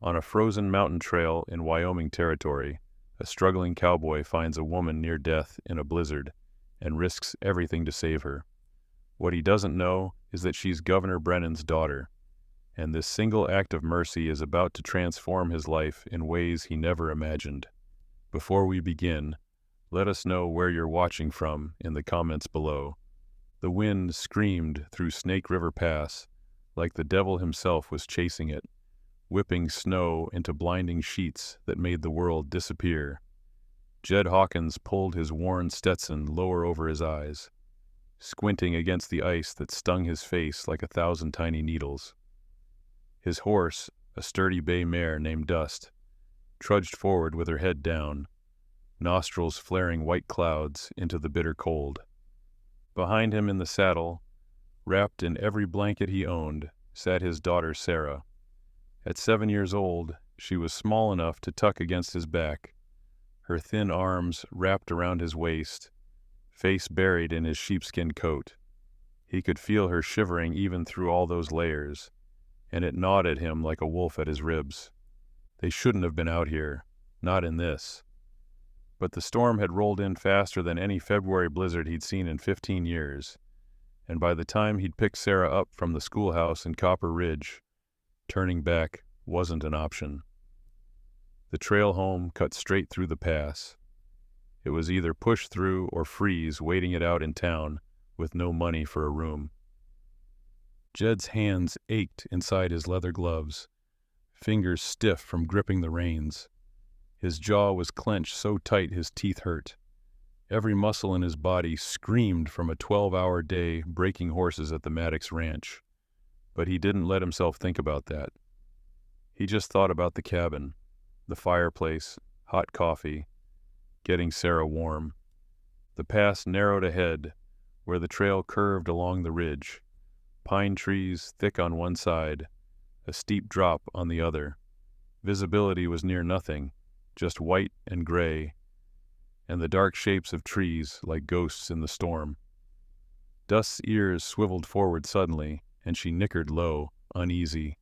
On a frozen mountain trail in Wyoming territory, a struggling cowboy finds a woman near death in a blizzard and risks everything to save her. What he doesn't know is that she's Governor Brennan's daughter, and this single act of mercy is about to transform his life in ways he never imagined. Before we begin, let us know where you're watching from in the comments below. The wind screamed through Snake River Pass like the devil himself was chasing it, whipping snow into blinding sheets that made the world disappear. Jed Hawkins pulled his worn Stetson lower over his eyes, squinting against the ice that stung his face like 1,000 tiny needles. His horse, a sturdy bay mare named Dust, trudged forward with her head down, nostrils flaring white clouds into the bitter cold. Behind him in the saddle, wrapped in every blanket he owned, sat his daughter Sarah. At 7 years old, she was small enough to tuck against his back, her thin arms wrapped around his waist, face buried in his sheepskin coat. He could feel her shivering even through all those layers, and it gnawed at him like a wolf at his ribs. They shouldn't have been out here, not in this. But the storm had rolled in faster than any February blizzard he'd seen in 15 years, and by the time he'd picked Sarah up from the schoolhouse in Copper Ridge, turning back wasn't an option. The trail home cut straight through the pass. It was either push through or freeze waiting it out in town with no money for a room. Jed's hands ached inside his leather gloves, fingers stiff from gripping the reins. His jaw was clenched so tight his teeth hurt. Every muscle in his body screamed from a 12-hour day breaking horses at the Maddox Ranch. But he didn't let himself think about that. He just thought about the cabin, the fireplace, hot coffee, getting Sarah warm. The pass narrowed ahead, where the trail curved along the ridge, pine trees thick on one side, a steep drop on the other. Visibility was near nothing, just white and gray, and the dark shapes of trees like ghosts in the storm. Dust's ears swiveled forward suddenly, and she nickered low, uneasy.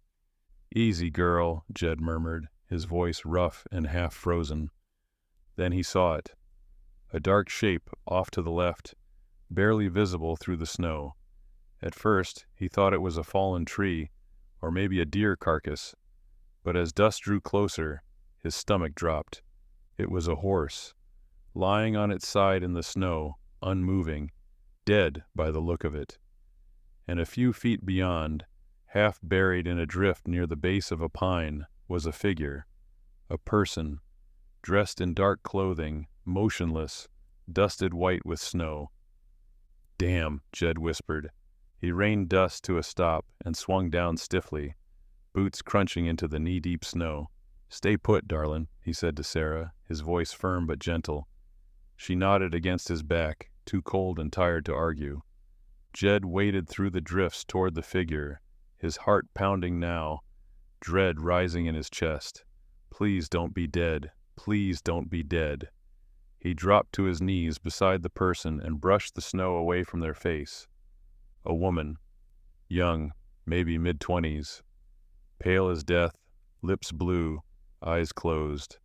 "Easy, girl," Jed murmured, his voice rough and half frozen. Then he saw it. A dark shape off to the left, barely visible through the snow. At first, he thought it was a fallen tree, or maybe a deer carcass. But as Dust drew closer, his stomach dropped. It was a horse, lying on its side in the snow, unmoving, dead by the look of it. And a few feet beyond, half buried in a drift near the base of a pine, was a figure, a person, dressed in dark clothing, motionless, dusted white with snow. "Damn," Jed whispered. He reined Dust to a stop and swung down stiffly, boots crunching into the knee-deep snow. "Stay put, darlin'," he said to Sarah, his voice firm but gentle. She nodded against his back, too cold and tired to argue. Jed waded through the drifts toward the figure, his heart pounding now, dread rising in his chest. Please don't be dead. Please don't be dead. He dropped to his knees beside the person and brushed the snow away from their face. A woman, young, maybe mid-20s, pale as death, lips blue, eyes closed.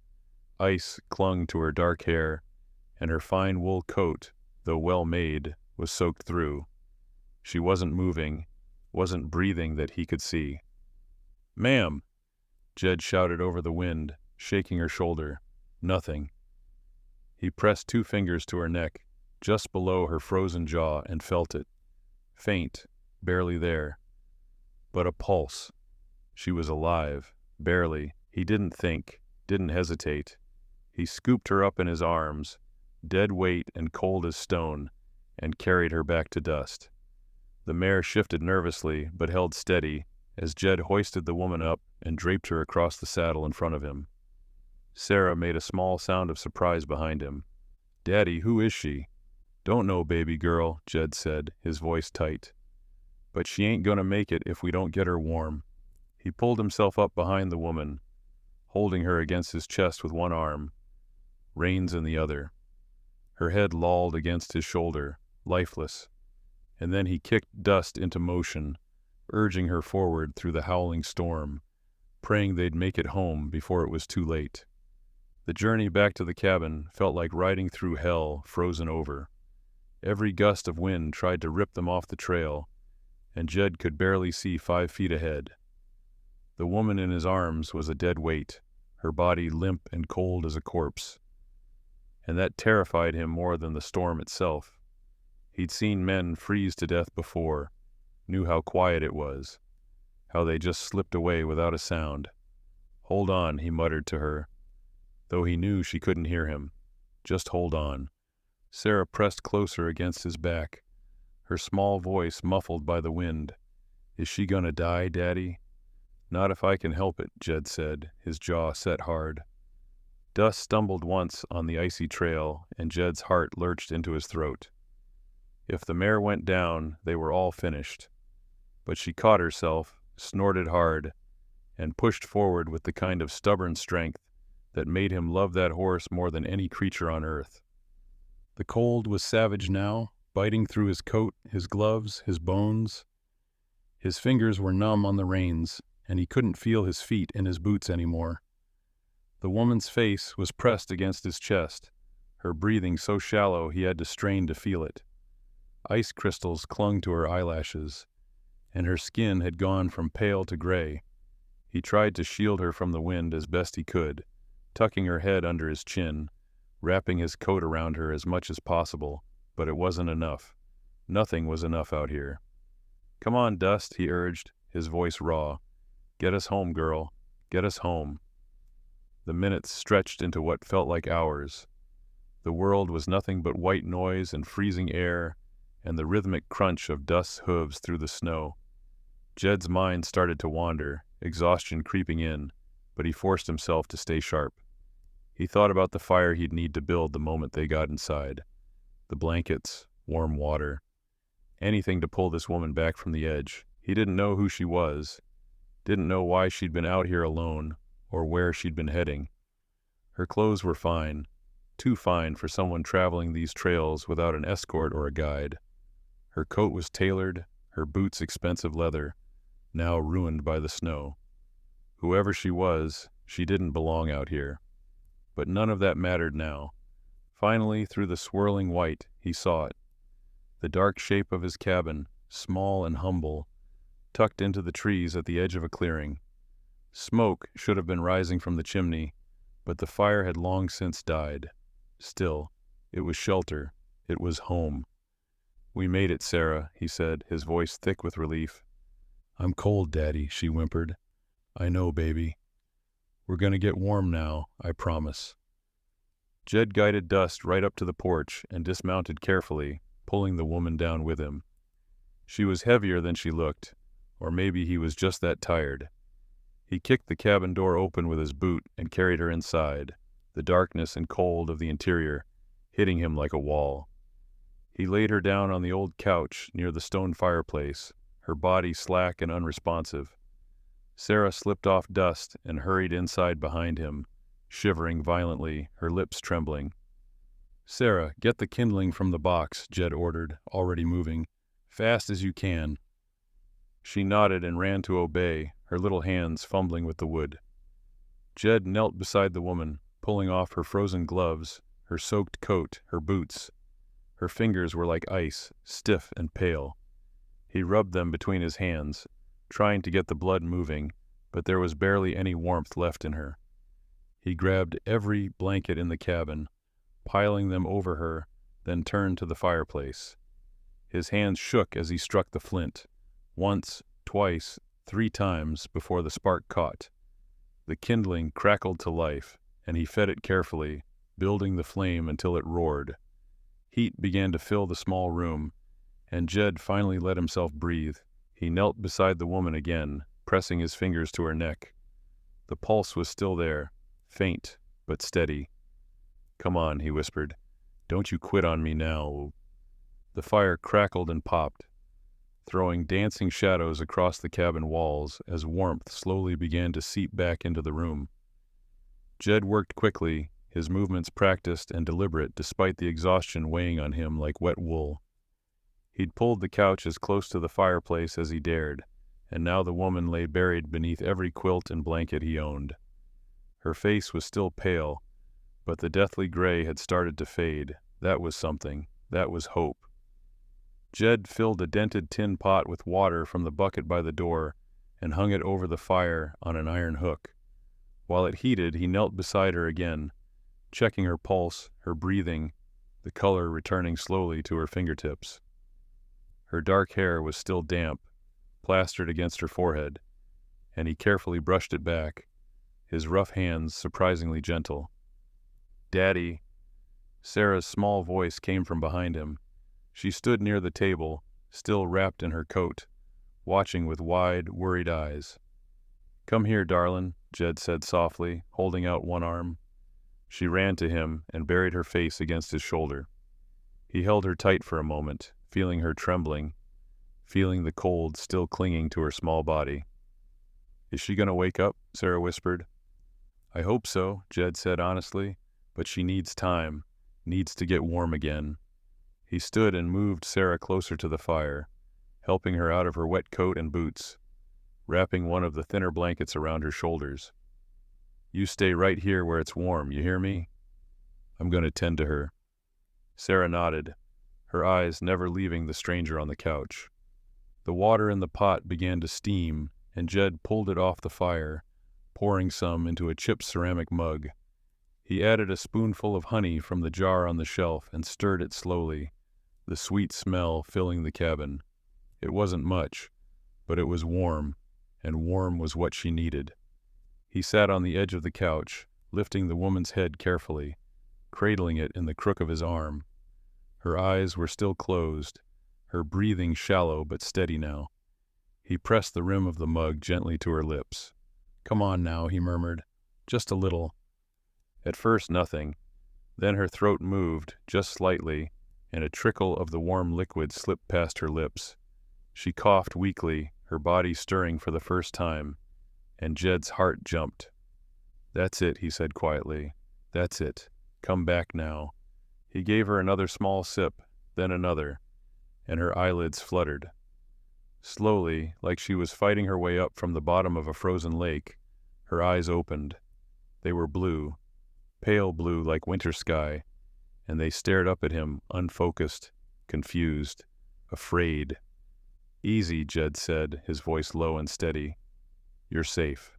Ice clung to her dark hair, and her fine wool coat, though well made, was soaked through. She wasn't moving, wasn't breathing that he could see. "Ma'am!" Jed shouted over the wind, shaking her shoulder. Nothing. He pressed 2 fingers to her neck, just below her frozen jaw, and felt it. Faint, barely there. But a pulse. She was alive, barely. He didn't think, didn't hesitate. He scooped her up in his arms, dead weight and cold as stone, and carried her back to Dust. The mare shifted nervously, but held steady, as Jed hoisted the woman up and draped her across the saddle in front of him. Sarah made a small sound of surprise behind him. "Daddy, who is she?" "Don't know, baby girl," Jed said, his voice tight. "But she ain't gonna make it if we don't get her warm." He pulled himself up behind the woman, holding her against his chest with one arm, reins in the other. Her head lolled against his shoulder, lifeless, and then he kicked Dust into motion, urging her forward through the howling storm, praying they'd make it home before it was too late. The journey back to the cabin felt like riding through hell frozen over. Every gust of wind tried to rip them off the trail, and Jed could barely see 5 feet ahead. The woman in his arms was a dead weight, her body limp and cold as a corpse. And that terrified him more than the storm itself. He'd seen men freeze to death before, knew how quiet it was, how they just slipped away without a sound. "Hold on," he muttered to her, though he knew she couldn't hear him. "Just hold on." Sarah pressed closer against his back, her small voice muffled by the wind. "Is she gonna die, Daddy?" "Not if I can help it," Jed said, his jaw set hard. Dust stumbled once on the icy trail, and Jed's heart lurched into his throat. If the mare went down, they were all finished. But she caught herself, snorted hard, and pushed forward with the kind of stubborn strength that made him love that horse more than any creature on earth. The cold was savage now, biting through his coat, his gloves, his bones. His fingers were numb on the reins, and he couldn't feel his feet in his boots anymore. The woman's face was pressed against his chest, her breathing so shallow he had to strain to feel it. Ice crystals clung to her eyelashes, and her skin had gone from pale to gray. He tried to shield her from the wind as best he could, tucking her head under his chin, wrapping his coat around her as much as possible, but it wasn't enough. Nothing was enough out here. "Come on, Dust," he urged, his voice raw. "Get us home, girl. Get us home." The minutes stretched into what felt like hours. The world was nothing but white noise and freezing air, and the rhythmic crunch of Dust's hooves through the snow. Jed's mind started to wander, exhaustion creeping in, but he forced himself to stay sharp. He thought about the fire he'd need to build the moment they got inside. The blankets, warm water, anything to pull this woman back from the edge. He didn't know who she was, didn't know why she'd been out here alone, or where she'd been heading. Her clothes were fine, too fine for someone traveling these trails without an escort or a guide. Her coat was tailored, her boots expensive leather, now ruined by the snow. Whoever she was, she didn't belong out here. But none of that mattered now. Finally, through the swirling white, he saw it. The dark shape of his cabin, small and humble, tucked into the trees at the edge of a clearing. Smoke should have been rising from the chimney, but the fire had long since died. Still, it was shelter. It was home. "We made it, Sarah," he said, his voice thick with relief. "I'm cold, Daddy," she whimpered. "I know, baby. We're gonna get warm now, I promise." Jed guided Dust right up to the porch and dismounted carefully, pulling the woman down with him. She was heavier than she looked, or maybe he was just that tired. He kicked the cabin door open with his boot and carried her inside, the darkness and cold of the interior hitting him like a wall. He laid her down on the old couch near the stone fireplace, her body slack and unresponsive. Sarah slipped off Dust and hurried inside behind him, shivering violently, her lips trembling. "Sarah, get the kindling from the box," Jed ordered, already moving. "Fast as you can." She nodded and ran to obey, her little hands fumbling with the wood. Jed knelt beside the woman, pulling off her frozen gloves, her soaked coat, her boots. Her fingers were like ice, stiff and pale. He rubbed them between his hands, trying to get the blood moving, but there was barely any warmth left in her. He grabbed every blanket in the cabin, piling them over her, then turned to the fireplace. His hands shook as he struck the flint, once, twice, 3 times before the spark caught. The kindling crackled to life, and he fed it carefully, building the flame until it roared. Heat began to fill the small room, and Jed finally let himself breathe. He knelt beside the woman again, pressing his fingers to her neck. The pulse was still there, faint but steady. "Come on," he whispered. "Don't you quit on me now." The fire crackled and popped, throwing dancing shadows across the cabin walls as warmth slowly began to seep back into the room. Jed worked quickly, his movements practiced and deliberate despite the exhaustion weighing on him like wet wool. He'd pulled the couch as close to the fireplace as he dared, and now the woman lay buried beneath every quilt and blanket he owned. Her face was still pale, but the deathly gray had started to fade. That was something. That was hope. Jed filled a dented tin pot with water from the bucket by the door and hung it over the fire on an iron hook. While it heated, he knelt beside her again, checking her pulse, her breathing, the color returning slowly to her fingertips. Her dark hair was still damp, plastered against her forehead, and he carefully brushed it back, his rough hands surprisingly gentle. "Daddy." Sarah's small voice came from behind him. She stood near the table, still wrapped in her coat, watching with wide, worried eyes. "Come here, darlin'," Jed said softly, holding out one arm. She ran to him and buried her face against his shoulder. He held her tight for a moment, feeling her trembling, feeling the cold still clinging to her small body. "Is she going to wake up?" Sarah whispered. "I hope so," Jed said honestly, "but she needs time, needs to get warm again." He stood and moved Sarah closer to the fire, helping her out of her wet coat and boots, wrapping one of the thinner blankets around her shoulders. "You stay right here where it's warm, you hear me? I'm going to tend to her." Sarah nodded, her eyes never leaving the stranger on the couch. The water in the pot began to steam, and Jed pulled it off the fire, pouring some into a chipped ceramic mug. He added a spoonful of honey from the jar on the shelf and stirred it slowly, the sweet smell filling the cabin. It wasn't much, but it was warm, and warm was what she needed. He sat on the edge of the couch, lifting the woman's head carefully, cradling it in the crook of his arm. Her eyes were still closed, her breathing shallow but steady now. He pressed the rim of the mug gently to her lips. "Come on now," he murmured. "Just a little." At first nothing. Then her throat moved, just slightly, and a trickle of the warm liquid slipped past her lips. She coughed weakly, her body stirring for the first time, and Jed's heart jumped. "That's it," he said quietly. "That's it. Come back now." He gave her another small sip, then another, and her eyelids fluttered. Slowly, like she was fighting her way up from the bottom of a frozen lake, her eyes opened. They were blue, pale blue like winter sky, and they stared up at him, unfocused, confused, afraid. "Easy," Jed said, his voice low and steady. "You're safe.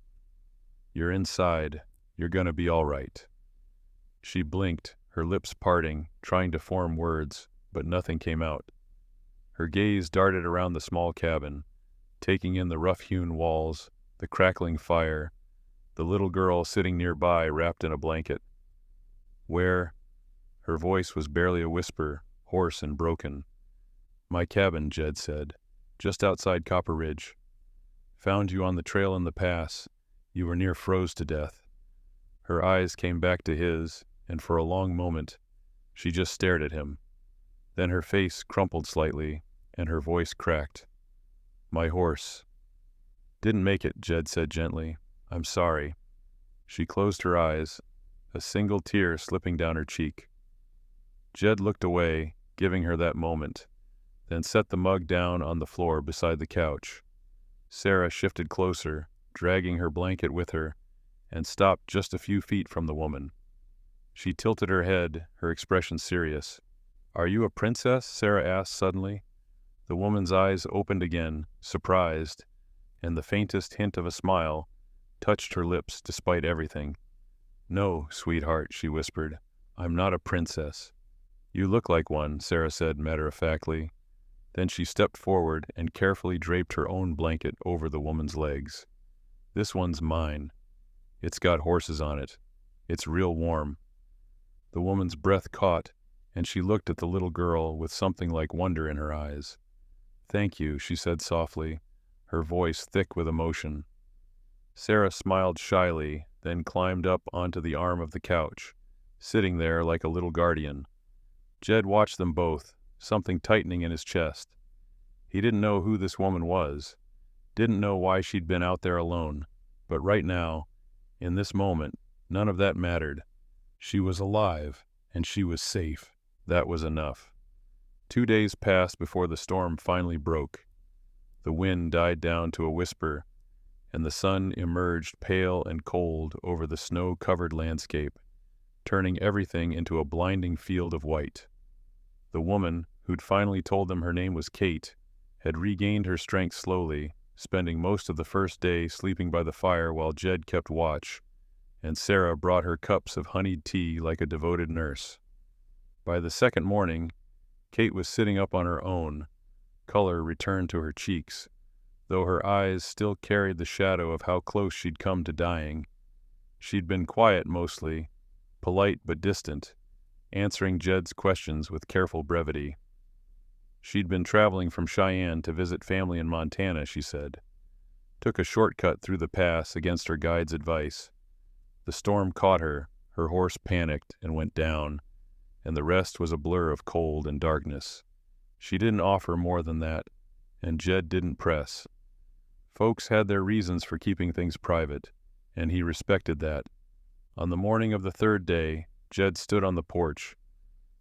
You're inside. You're gonna be all right." She blinked, her lips parting, trying to form words, but nothing came out. Her gaze darted around the small cabin, taking in the rough-hewn walls, the crackling fire, the little girl sitting nearby wrapped in a blanket. "Where?" Her voice was barely a whisper, hoarse and broken. "My cabin," Jed said, "just outside Copper Ridge. Found you on the trail in the pass. You were near froze to death." Her eyes came back to his, and for a long moment, she just stared at him. Then her face crumpled slightly, and her voice cracked. "My horse." "Didn't make it," Jed said gently. "I'm sorry." She closed her eyes, a single tear slipping down her cheek. Jed looked away, giving her that moment, then set the mug down on the floor beside the couch. Sarah shifted closer, dragging her blanket with her, and stopped just a few feet from the woman. She tilted her head, her expression serious. "Are you a princess?" Sarah asked suddenly. The woman's eyes opened again, surprised, and the faintest hint of a smile touched her lips despite everything. "No, sweetheart," she whispered. "I'm not a princess." "You look like one," Sarah said matter-of-factly. Then she stepped forward and carefully draped her own blanket over the woman's legs. "This one's mine. It's got horses on it. It's real warm." The woman's breath caught, and she looked at the little girl with something like wonder in her eyes. "Thank you," she said softly, her voice thick with emotion. Sarah smiled shyly, then climbed up onto the arm of the couch, sitting there like a little guardian. Jed watched them both, something tightening in his chest. He didn't know who this woman was, didn't know why she'd been out there alone, but right now, in this moment, none of that mattered. She was alive, and she was safe. That was enough. 2 days passed before the storm finally broke. The wind died down to a whisper, and the sun emerged pale and cold over the snow-covered landscape, turning everything into a blinding field of white. The woman, who'd finally told them her name was Kate, had regained her strength slowly, spending most of the first day sleeping by the fire while Jed kept watch, and Sarah brought her cups of honeyed tea like a devoted nurse. By the second morning, Kate was sitting up on her own. Color returned to her cheeks, though her eyes still carried the shadow of how close she'd come to dying. She'd been quiet mostly, polite but distant, answering Jed's questions with careful brevity. She'd been traveling from Cheyenne to visit family in Montana, she said. Took a shortcut through the pass against her guide's advice. The storm caught her, her horse panicked and went down, and the rest was a blur of cold and darkness. She didn't offer more than that, and Jed didn't press. Folks had their reasons for keeping things private, and he respected that. On the morning of the third day, Jed stood on the porch,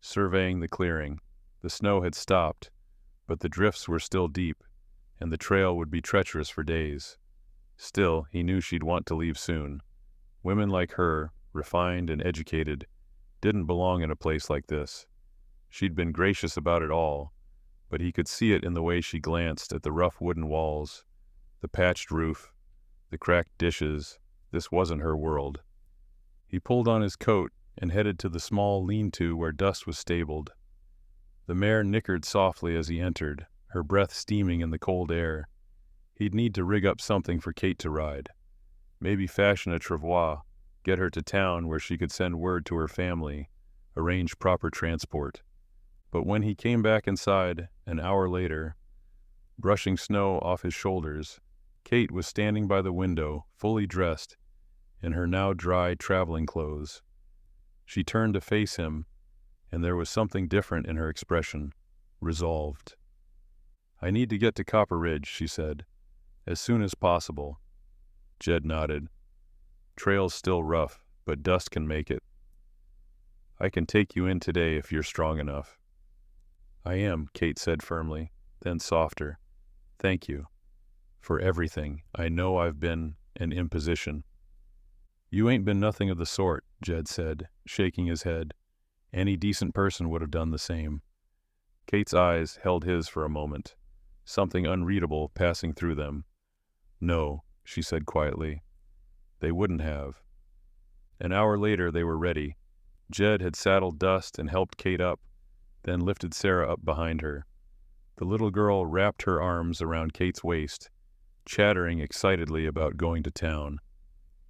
surveying the clearing. The snow had stopped, but the drifts were still deep, and the trail would be treacherous for days. Still, he knew she'd want to leave soon. Women like her, refined and educated, didn't belong in a place like this. She'd been gracious about it all, but he could see it in the way she glanced at the rough wooden walls, the patched roof, the cracked dishes. This wasn't her world. He pulled on his coat and headed to the small lean-to where Dust was stabled. The mare nickered softly as he entered, her breath steaming in the cold air. He'd need to rig up something for Kate to ride. Maybe fashion a travois, get her to town where she could send word to her family, arrange proper transport. But when he came back inside, an hour later, brushing snow off his shoulders, Kate was standing by the window, fully dressed, in her now dry traveling clothes. She turned to face him, and there was something different in her expression, resolved. "I need to get to Copper Ridge," she said, "as soon as possible." Jed nodded. "Trail's still rough, but Dust can make it. I can take you in today if you're strong enough." "I am," Kate said firmly, then softer. "Thank you. For everything. I know I've been an imposition." "You ain't been nothing of the sort," Jed said, shaking his head. "Any decent person would have done the same." Kate's eyes held his for a moment, something unreadable passing through them. "No," she said quietly. "They wouldn't have." An hour later they were ready. Jed had saddled Dust and helped Kate up, then lifted Sarah up behind her. The little girl wrapped her arms around Kate's waist, chattering excitedly about going to town.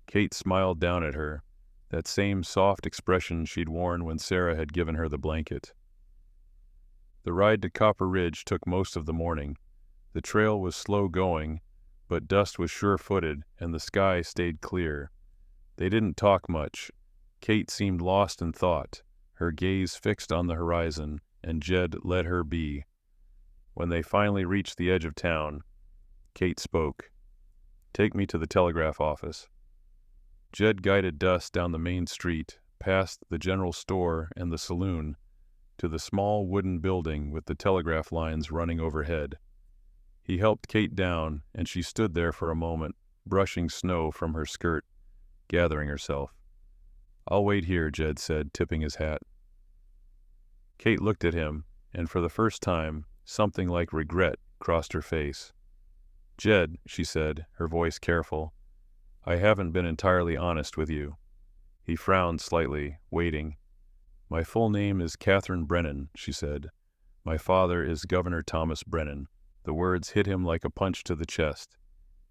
Kate smiled down at her, that same soft expression she'd worn when Sarah had given her the blanket. The ride to Copper Ridge took most of the morning. The trail was slow going, but Dust was sure-footed and the sky stayed clear. They didn't talk much. Kate seemed lost in thought, her gaze fixed on the horizon, and Jed let her be. When they finally reached the edge of town, Kate spoke. "Take me to the telegraph office." Jed guided Dust down the main street, past the general store and the saloon, to the small wooden building with the telegraph lines running overhead. He helped Kate down, and she stood there for a moment, brushing snow from her skirt, gathering herself. "I'll wait here," Jed said, tipping his hat. Kate looked at him, and for the first time, something like regret crossed her face. "Jed," she said, her voice careful, "I haven't been entirely honest with you." He frowned slightly, waiting. "My full name is Catherine Brennan," she said. "My father is Governor Thomas Brennan." The words hit him like a punch to the chest.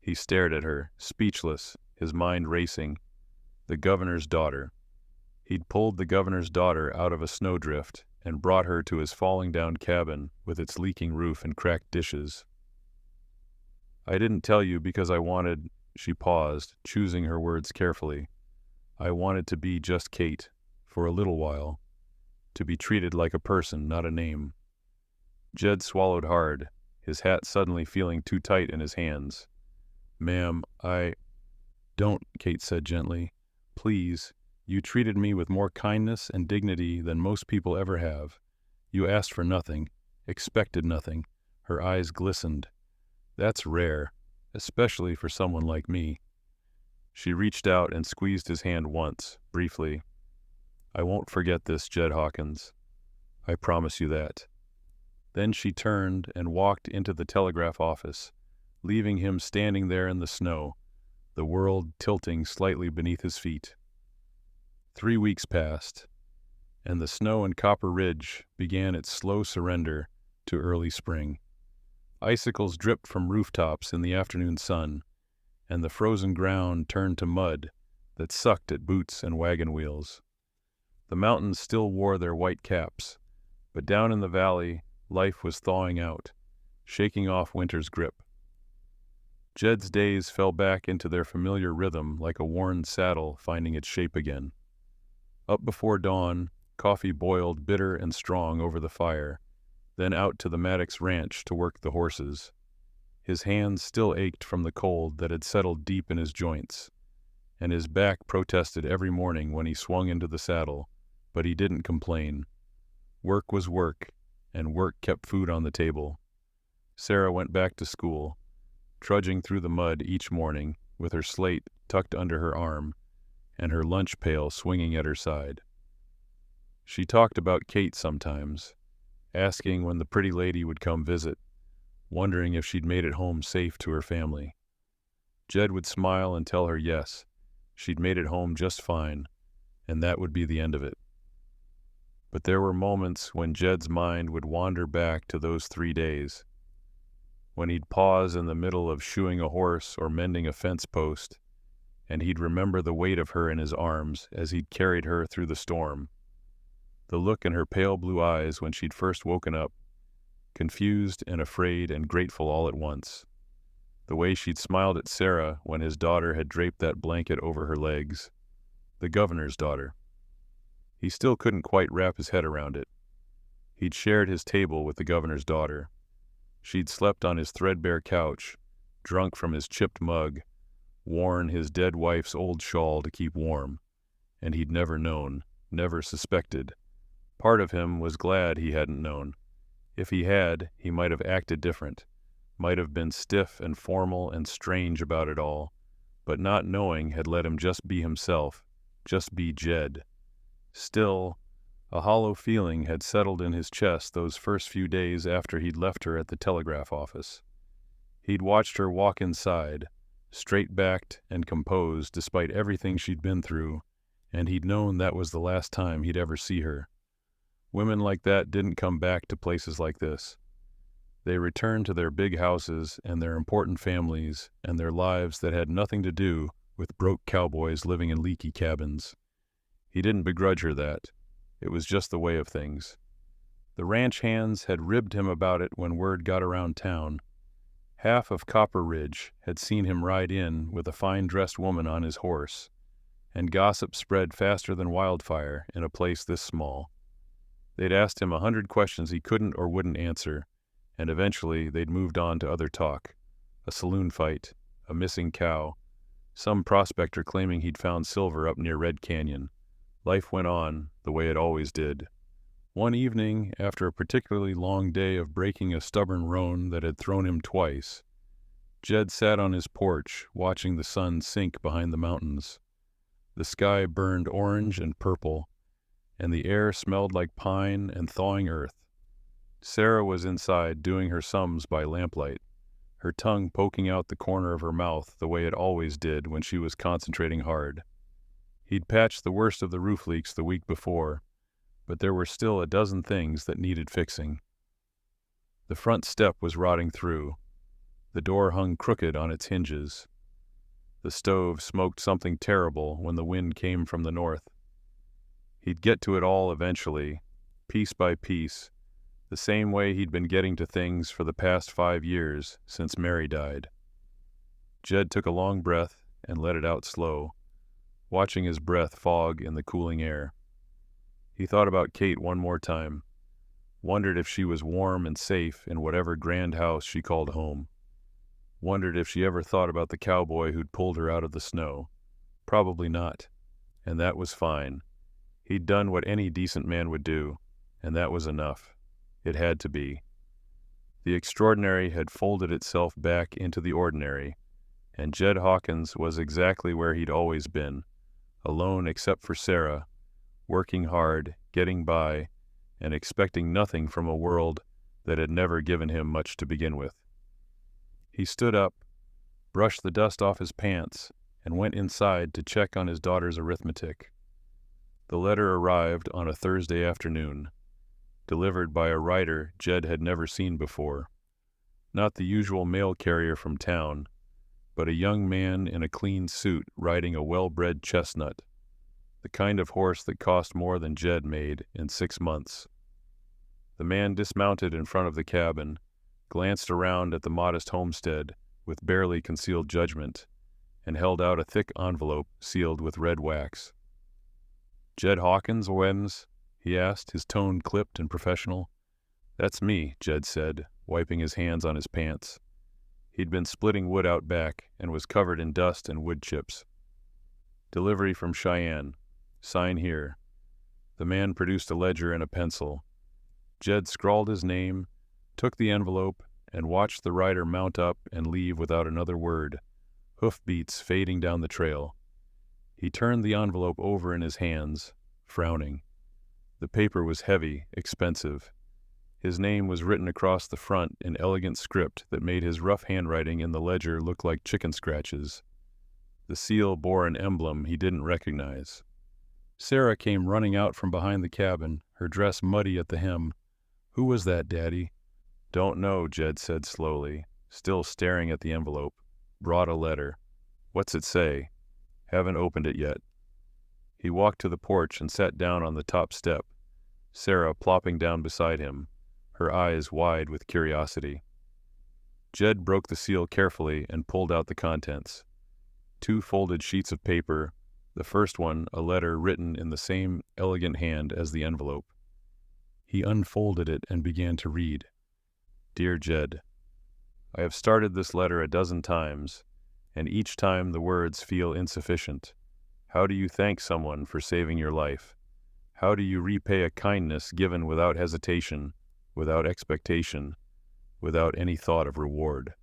He stared at her, speechless, his mind racing. The governor's daughter. He'd pulled the governor's daughter out of a snowdrift and brought her to his falling-down cabin with its leaking roof and cracked dishes. "I didn't tell you because I wanted," she paused, choosing her words carefully. "I wanted to be just Kate, for a little while. To be treated like a person, not a name." Jed swallowed hard, his hat suddenly feeling too tight in his hands. "Ma'am, Don't," Kate said gently. "Please. You treated me with more kindness and dignity than most people ever have. You asked for nothing, expected nothing." Her eyes glistened. That's rare, especially for someone like me. She reached out and squeezed his hand once, briefly. I won't forget this, Jed Hawkins. I promise you that. Then she turned and walked into the telegraph office, leaving him standing there in the snow, the world tilting slightly beneath his feet. 3 weeks passed, and the snow in Copper Ridge began its slow surrender to early spring. Icicles dripped from rooftops in the afternoon sun, and the frozen ground turned to mud that sucked at boots and wagon wheels. The mountains still wore their white caps, but down in the valley, life was thawing out, shaking off winter's grip. Jed's days fell back into their familiar rhythm like a worn saddle finding its shape again. Up before dawn, coffee boiled bitter and strong over the fire, then out to the Maddox Ranch to work the horses. His hands still ached from the cold that had settled deep in his joints, and his back protested every morning when he swung into the saddle, but he didn't complain. Work was work, and work kept food on the table. Sarah went back to school, trudging through the mud each morning with her slate tucked under her arm and her lunch pail swinging at her side. She talked about Kate sometimes, asking when the pretty lady would come visit, wondering if she'd made it home safe to her family. Jed would smile and tell her yes, she'd made it home just fine, and that would be the end of it. But there were moments when Jed's mind would wander back to those 3 days, when he'd pause in the middle of shoeing a horse or mending a fence post, and he'd remember the weight of her in his arms as he'd carried her through the storm. The look in her pale blue eyes when she'd first woken up, confused and afraid and grateful all at once. The way she'd smiled at Sarah when his daughter had draped that blanket over her legs. The governor's daughter. He still couldn't quite wrap his head around it. He'd shared his table with the governor's daughter. She'd slept on his threadbare couch, drunk from his chipped mug, worn his dead wife's old shawl to keep warm, and he'd never known, never suspected. Part of him was glad he hadn't known. If he had, he might have acted different, might have been stiff and formal and strange about it all, but not knowing had let him just be himself, just be Jed. Still, a hollow feeling had settled in his chest those first few days after he'd left her at the telegraph office. He'd watched her walk inside, straight-backed and composed despite everything she'd been through, and he'd known that was the last time he'd ever see her. Women like that didn't come back to places like this. They returned to their big houses and their important families and their lives that had nothing to do with broke cowboys living in leaky cabins. He didn't begrudge her that. It was just the way of things. The ranch hands had ribbed him about it when word got around town. Half of Copper Ridge had seen him ride in with a fine-dressed woman on his horse, and gossip spread faster than wildfire in a place this small. They'd asked him 100 questions he couldn't or wouldn't answer, and eventually they'd moved on to other talk. A saloon fight, a missing cow, some prospector claiming he'd found silver up near Red Canyon. Life went on the way it always did. One evening, after a particularly long day of breaking a stubborn roan that had thrown him twice, Jed sat on his porch watching the sun sink behind the mountains. The sky burned orange and purple, and the air smelled like pine and thawing earth. Sarah was inside doing her sums by lamplight, her tongue poking out the corner of her mouth the way it always did when she was concentrating hard. He'd patched the worst of the roof leaks the week before, but there were still a dozen things that needed fixing. The front step was rotting through. The door hung crooked on its hinges. The stove smoked something terrible when the wind came from the north. He'd get to it all eventually, piece by piece, the same way he'd been getting to things for the past 5 years since Mary died. Jed took a long breath and let it out slow, watching his breath fog in the cooling air. He thought about Kate one more time, wondered if she was warm and safe in whatever grand house she called home. Wondered if she ever thought about the cowboy who'd pulled her out of the snow. Probably not, and that was fine. He'd done what any decent man would do, and that was enough. It had to be. The extraordinary had folded itself back into the ordinary, and Jed Hawkins was exactly where he'd always been, alone except for Sarah, working hard, getting by, and expecting nothing from a world that had never given him much to begin with. He stood up, brushed the dust off his pants, and went inside to check on his daughter's arithmetic. The letter arrived on a Thursday afternoon, delivered by a writer Jed had never seen before. Not the usual mail carrier from town, but a young man in a clean suit riding a well-bred chestnut, the kind of horse that cost more than Jed made in 6 months. The man dismounted in front of the cabin, glanced around at the modest homestead with barely concealed judgment, and held out a thick envelope sealed with red wax. "Jed Hawkins, Wems?" he asked, his tone clipped and professional. "That's me," Jed said, wiping his hands on his pants. He'd been splitting wood out back and was covered in dust and wood chips. "Delivery from Cheyenne. Sign here." The man produced a ledger and a pencil. Jed scrawled his name, took the envelope, and watched the rider mount up and leave without another word, hoofbeats fading down the trail. He turned the envelope over in his hands, frowning. The paper was heavy, expensive. His name was written across the front in elegant script that made his rough handwriting in the ledger look like chicken scratches. The seal bore an emblem he didn't recognize. Sarah came running out from behind the cabin, her dress muddy at the hem. "Who was that, Daddy?" "Don't know," Jed said slowly, still staring at the envelope. "Brought a letter." "What's it say?" "Haven't opened it yet." He walked to the porch and sat down on the top step, Sarah plopping down beside him, her eyes wide with curiosity. Jed broke the seal carefully and pulled out the contents. 2 folded sheets of paper, the first one a letter written in the same elegant hand as the envelope. He unfolded it and began to read. "Dear Jed, I have started this letter a dozen times, and each time the words feel insufficient. How do you thank someone for saving your life? How do you repay a kindness given without hesitation, without expectation, without any thought of reward?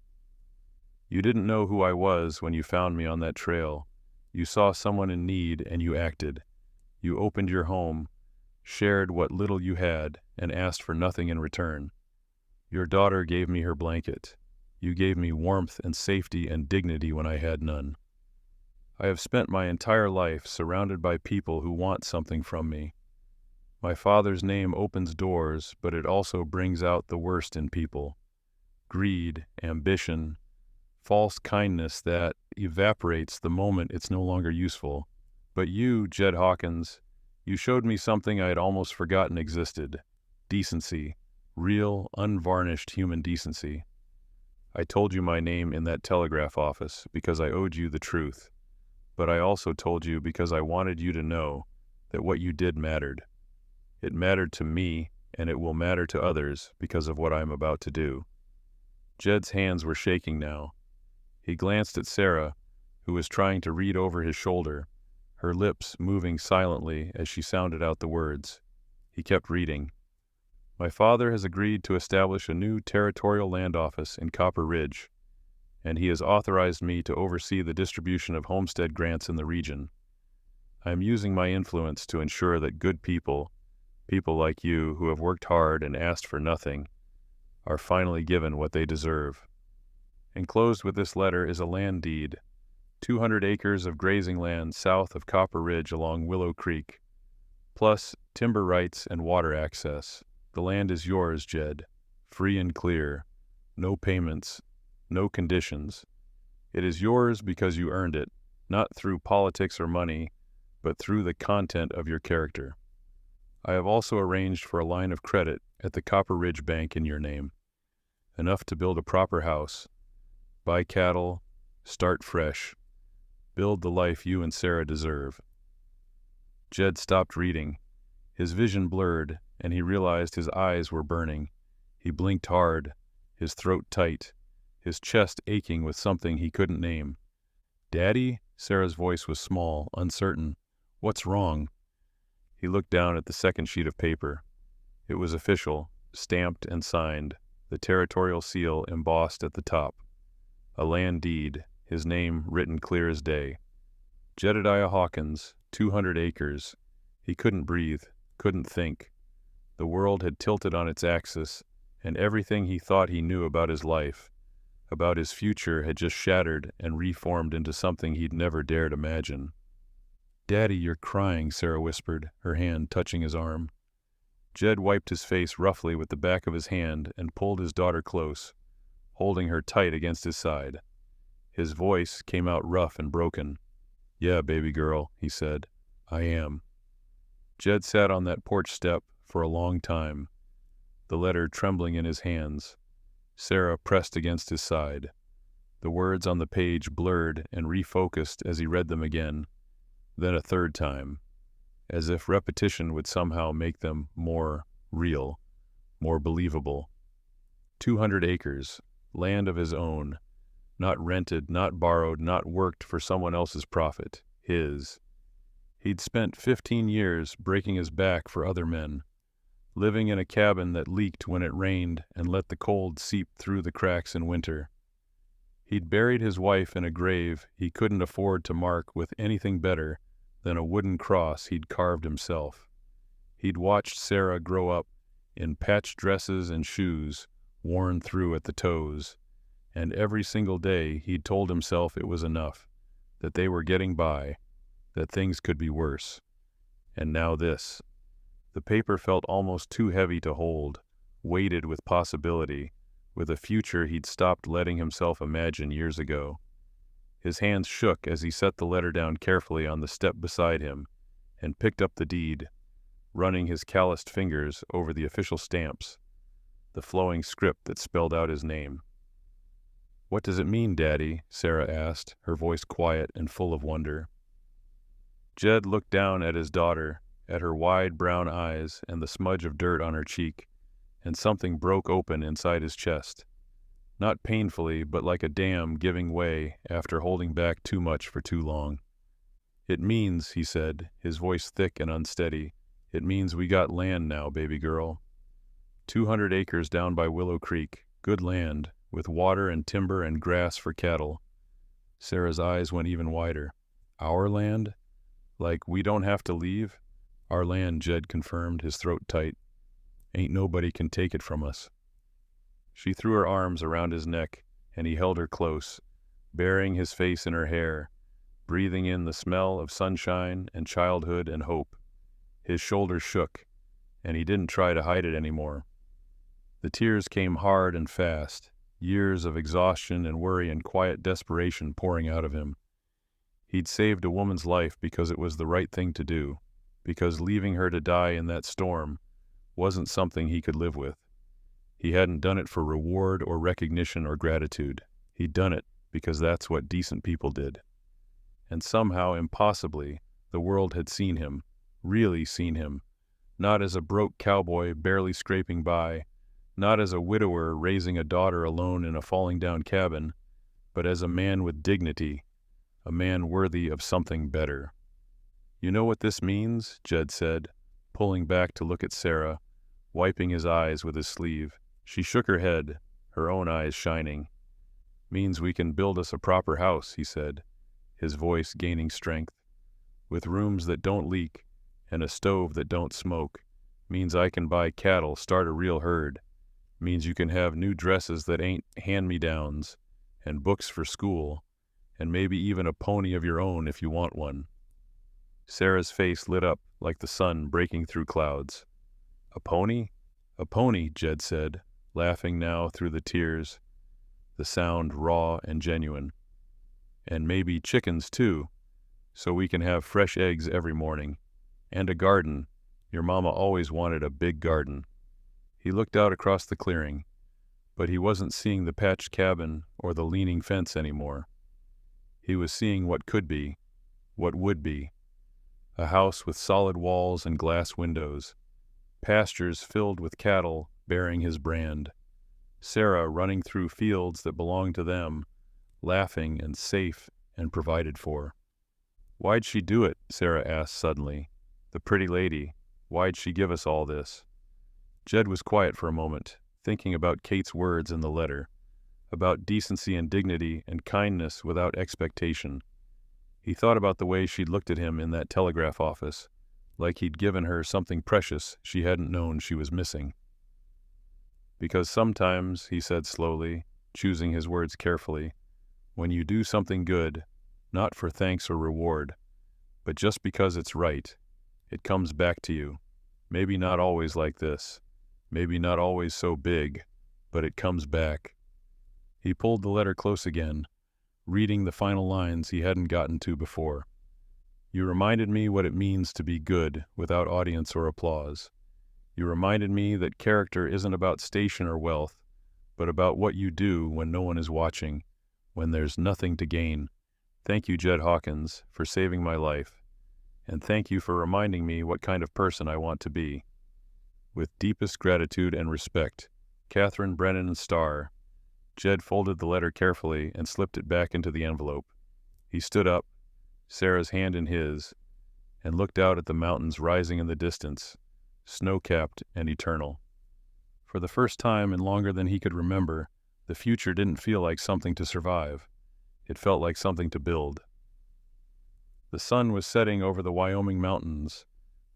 You didn't know who I was when you found me on that trail. You saw someone in need and you acted. You opened your home, shared what little you had, and asked for nothing in return. Your daughter gave me her blanket. You gave me warmth and safety and dignity when I had none. I have spent my entire life surrounded by people who want something from me. My father's name opens doors, but it also brings out the worst in people. Greed, ambition, false kindness that evaporates the moment it's no longer useful. But you, Jed Hawkins, you showed me something I had almost forgotten existed. Decency. Real, unvarnished human decency. I told you my name in that telegraph office because I owed you the truth. But I also told you because I wanted you to know that what you did mattered. It mattered to me, and it will matter to others because of what I am about to do." Jed's hands were shaking now. He glanced at Sarah, who was trying to read over his shoulder, her lips moving silently as she sounded out the words. He kept reading. "My father has agreed to establish a new territorial land office in Copper Ridge, and he has authorized me to oversee the distribution of homestead grants in the region. I am using my influence to ensure that good people like you who have worked hard and asked for nothing, are finally given what they deserve. Enclosed with this letter is a land deed, 200 acres of grazing land south of Copper Ridge along Willow Creek, plus timber rights and water access. The land is yours, Jed, free and clear, no payments, no conditions. It is yours because you earned it, not through politics or money, but through the content of your character. I have also arranged for a line of credit at the Copper Ridge Bank in your name, enough to build a proper house, buy cattle, start fresh, build the life you and Sarah deserve." Jed stopped reading. His vision blurred, and he realized his eyes were burning. He blinked hard, his throat tight, his chest aching with something he couldn't name. "Daddy?" Sarah's voice was small, uncertain. "What's wrong?" He looked down at the second sheet of paper. It was official, stamped and signed, the territorial seal embossed at the top. A land deed, his name written clear as day. Jedediah Hawkins, 200 acres. He couldn't breathe, couldn't think. The world had tilted on its axis, and everything he thought he knew about his life, about his future, had just shattered and reformed into something he'd never dared imagine. "Daddy, you're crying," Sarah whispered, her hand touching his arm. Jed wiped his face roughly with the back of his hand and pulled his daughter close, holding her tight against his side. His voice came out rough and broken. "Yeah, baby girl," he said. "I am." Jed sat on that porch step for a long time, the letter trembling in his hands. Sarah pressed against his side. The words on the page blurred and refocused as he read them again, then a third time, as if repetition would somehow make them more real, more believable. 200 acres, land of his own, not rented, not borrowed, not worked for someone else's profit, his. He'd spent 15 years breaking his back for other men, living in a cabin that leaked when it rained and let the cold seep through the cracks in winter. He'd buried his wife in a grave he couldn't afford to mark with anything better than a wooden cross he'd carved himself. He'd watched Sarah grow up in patched dresses and shoes worn through at the toes, and every single day he'd told himself it was enough, that they were getting by, that things could be worse. And now this. The paper felt almost too heavy to hold, weighted with possibility, with a future he'd stopped letting himself imagine years ago. His hands shook as he set the letter down carefully on the step beside him and picked up the deed, running his calloused fingers over the official stamps, the flowing script that spelled out his name. "What does it mean, Daddy?" Sarah asked, her voice quiet and full of wonder. Jed looked down at his daughter, at her wide brown eyes and the smudge of dirt on her cheek, and something broke open inside his chest. Not painfully, but like a dam giving way after holding back too much for too long. "It means," he said, his voice thick and unsteady, "it means we got land now, baby girl. 200 acres down by Willow Creek, good land, with water and timber and grass for cattle." Sarah's eyes went even wider. "Our land? Like we don't have to leave?" "Our land," Jed confirmed, his throat tight. "Ain't nobody can take it from us." She threw her arms around his neck, and he held her close, burying his face in her hair, breathing in the smell of sunshine and childhood and hope. His shoulders shook, and he didn't try to hide it anymore. The tears came hard and fast, years of exhaustion and worry and quiet desperation pouring out of him. He'd saved a woman's life because it was the right thing to do, because leaving her to die in that storm wasn't something he could live with. He hadn't done it for reward or recognition or gratitude. He'd done it because that's what decent people did. And somehow, impossibly, the world had seen him, really seen him, not as a broke cowboy barely scraping by, not as a widower raising a daughter alone in a falling-down cabin, but as a man with dignity, a man worthy of something better. "You know what this means?" Jed said, pulling back to look at Sarah, wiping his eyes with his sleeve. She shook her head, her own eyes shining. "Means we can build us a proper house," he said, his voice gaining strength. "With rooms that don't leak and a stove that don't smoke. Means I can buy cattle, start a real herd. Means you can have new dresses that ain't hand-me-downs, and books for school, and maybe even a pony of your own if you want one." Sarah's face lit up like the sun breaking through clouds. "A pony?" "A pony," Jed said, laughing now through the tears, the sound raw and genuine. "And maybe chickens, too, so we can have fresh eggs every morning. And a garden. Your mama always wanted a big garden." He looked out across the clearing, but he wasn't seeing the patched cabin or the leaning fence anymore. He was seeing what could be, what would be. A house with solid walls and glass windows, pastures filled with cattle bearing his brand, Sarah running through fields that belonged to them, laughing and safe and provided for. "Why'd she do it?" Sarah asked suddenly. "The pretty lady, why'd she give us all this?" Jed was quiet for a moment, thinking about Kate's words in the letter, about decency and dignity and kindness without expectation. He thought about the way she'd looked at him in that telegraph office, like he'd given her something precious she hadn't known she was missing. Because sometimes, he said slowly, choosing his words carefully, when you do something good, not for thanks or reward, but just because it's right, it comes back to you. Maybe not always like this, maybe not always so big, but it comes back. He pulled the letter close again, reading the final lines he hadn't gotten to before. You reminded me what it means to be good without audience or applause. You reminded me that character isn't about station or wealth, but about what you do when no one is watching, when there's nothing to gain. Thank you, Jed Hawkins, for saving my life, and thank you for reminding me what kind of person I want to be. With deepest gratitude and respect, Catherine Brennan Starr. Jed folded the letter carefully and slipped it back into the envelope. He stood up, Sarah's hand in his, and looked out at the mountains rising in the distance, snow-capped and eternal. For the first time in longer than he could remember, the future didn't feel like something to survive. It felt like something to build. The sun was setting over the Wyoming mountains,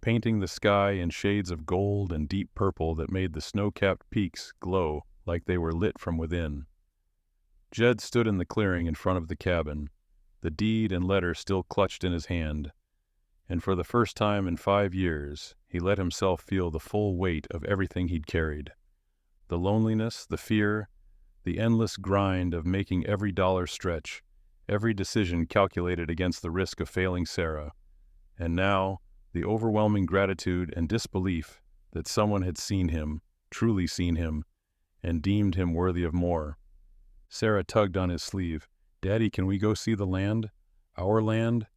painting the sky in shades of gold and deep purple that made the snow-capped peaks glow like they were lit from within. Jed stood in the clearing in front of the cabin, the deed and letter still clutched in his hand, and for the first time in 5 years, he let himself feel the full weight of everything he'd carried. The loneliness, the fear, the endless grind of making every dollar stretch, every decision calculated against the risk of failing Sarah, and now the overwhelming gratitude and disbelief that someone had seen him, truly seen him, and deemed him worthy of more. Sarah tugged on his sleeve. Daddy, can we go see the land? Our land?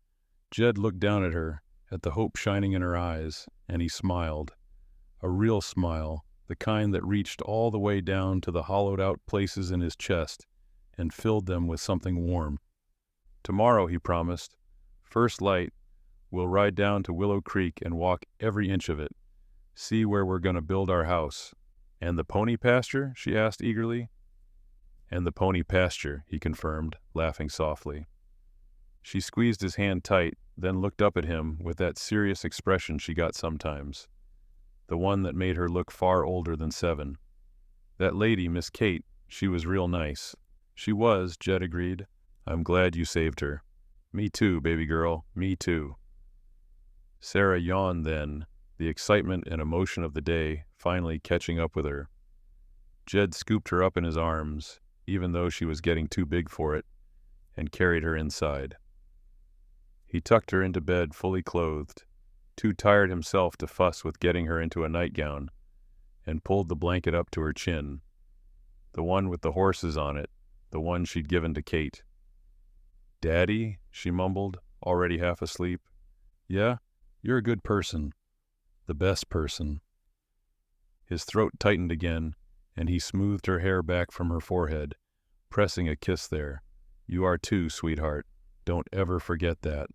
Jed looked down at her, at the hope shining in her eyes, and he smiled. A real smile, the kind that reached all the way down to the hollowed-out places in his chest and filled them with something warm. Tomorrow, he promised, first light, we'll ride down to Willow Creek and walk every inch of it, see where we're going to build our house. And the pony pasture? She asked eagerly. And the pony pasture, he confirmed, laughing softly. She squeezed his hand tight, then looked up at him with that serious expression she got sometimes, the one that made her look far older than 7. That lady, Miss Kate, she was real nice. She was, Jed agreed. I'm glad you saved her. Me too, baby girl, me too. Sarah yawned then, the excitement and emotion of the day finally catching up with her. Jed scooped her up in his arms, even though she was getting too big for it, and carried her inside. He tucked her into bed fully clothed, too tired himself to fuss with getting her into a nightgown, and pulled the blanket up to her chin, the one with the horses on it, the one she'd given to Kate. Daddy, she mumbled, already half asleep. Yeah, you're a good person. The best person. His throat tightened again, and he smoothed her hair back from her forehead, pressing a kiss there. You are too, sweetheart. Don't ever forget that.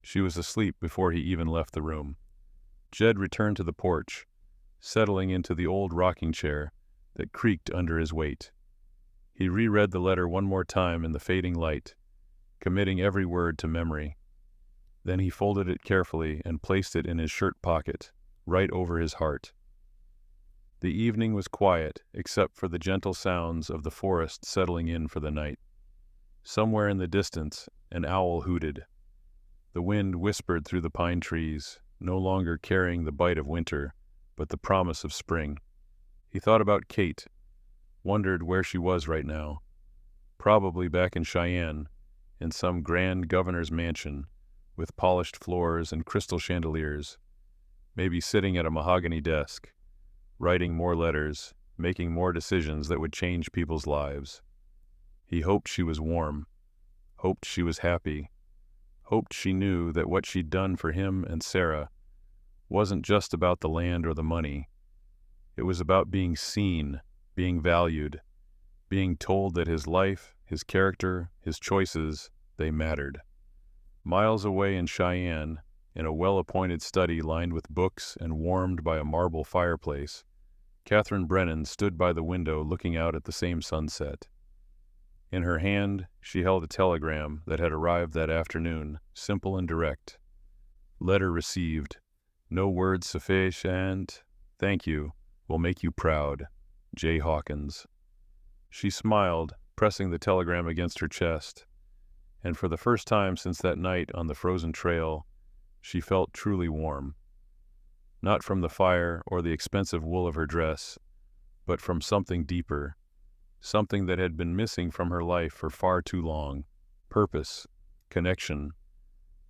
She was asleep before he even left the room. Jed returned to the porch, settling into the old rocking chair that creaked under his weight. He reread the letter one more time in the fading light, committing every word to memory. Then he folded it carefully and placed it in his shirt pocket, right over his heart. The evening was quiet, except for the gentle sounds of the forest settling in for the night. Somewhere in the distance, an owl hooted. The wind whispered through the pine trees, no longer carrying the bite of winter, but the promise of spring. He thought about Kate, wondered where she was right now. Probably back in Cheyenne, in some grand governor's mansion, with polished floors and crystal chandeliers, maybe sitting at a mahogany desk, writing more letters, making more decisions that would change people's lives. He hoped she was warm, hoped she was happy, hoped she knew that what she'd done for him and Sarah wasn't just about the land or the money. It was about being seen, being valued, being told that his life, his character, his choices, they mattered. Miles away in Cheyenne, in a well-appointed study lined with books and warmed by a marble fireplace, Catherine Brennan stood by the window looking out at the same sunset. In her hand, she held a telegram that had arrived that afternoon, simple and direct. Letter received. No words sufficient. Thank you. Will make you proud. J. Hawkins. She smiled, pressing the telegram against her chest, and for the first time since that night on the frozen trail, she felt truly warm. Not from the fire or the expensive wool of her dress, but from something deeper, something that had been missing from her life for far too long. Purpose, connection,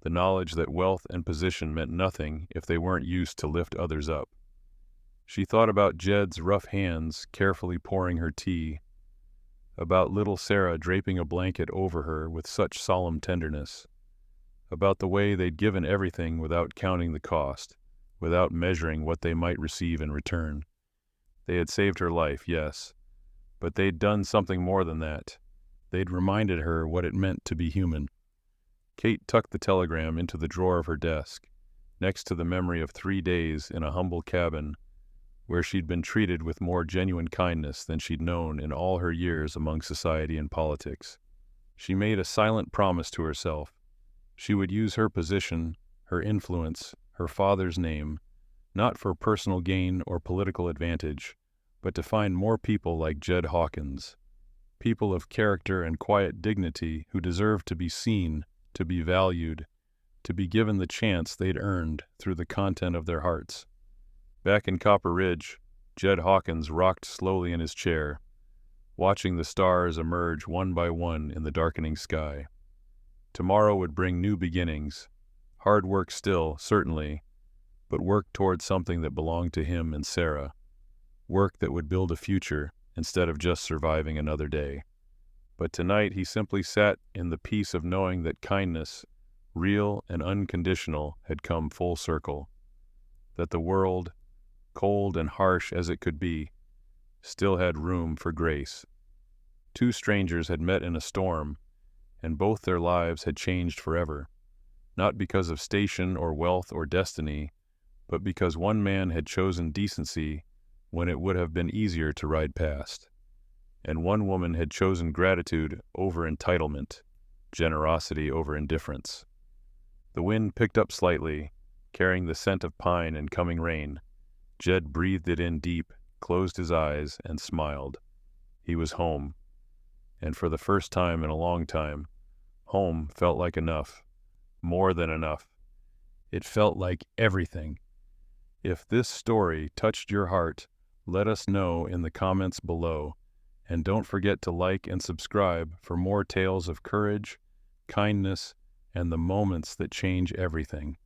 the knowledge that wealth and position meant nothing if they weren't used to lift others up. She thought about Jed's rough hands carefully pouring her tea, about little Sarah draping a blanket over her with such solemn tenderness, about the way they'd given everything without counting the cost, without measuring what they might receive in return. They had saved her life, yes, but they'd done something more than that. They'd reminded her what it meant to be human. Kate tucked the telegram into the drawer of her desk, next to the memory of 3 days in a humble cabin where she'd been treated with more genuine kindness than she'd known in all her years among society and politics. She made a silent promise to herself. She would use her position, her influence, her father's name, not for personal gain or political advantage, but to find more people like Jed Hawkins, people of character and quiet dignity who deserved to be seen, to be valued, to be given the chance they'd earned through the content of their hearts. Back in Copper Ridge, Jed Hawkins rocked slowly in his chair, watching the stars emerge one by one in the darkening sky. Tomorrow would bring new beginnings. Hard work still, certainly, but work towards something that belonged to him and Sarah. Work that would build a future instead of just surviving another day. But tonight he simply sat in the peace of knowing that kindness, real and unconditional, had come full circle. That the world, cold and harsh as it could be, still had room for grace. 2 strangers had met in a storm, and both their lives had changed forever, not because of station or wealth or destiny, but because one man had chosen decency when it would have been easier to ride past, and one woman had chosen gratitude over entitlement, generosity over indifference. The wind picked up slightly, carrying the scent of pine and coming rain. Jed breathed it in deep, closed his eyes, and smiled. He was home. And for the first time in a long time, home felt like enough. More than enough. It felt like everything. If this story touched your heart, let us know in the comments below. And don't forget to like and subscribe for more tales of courage, kindness, and the moments that change everything.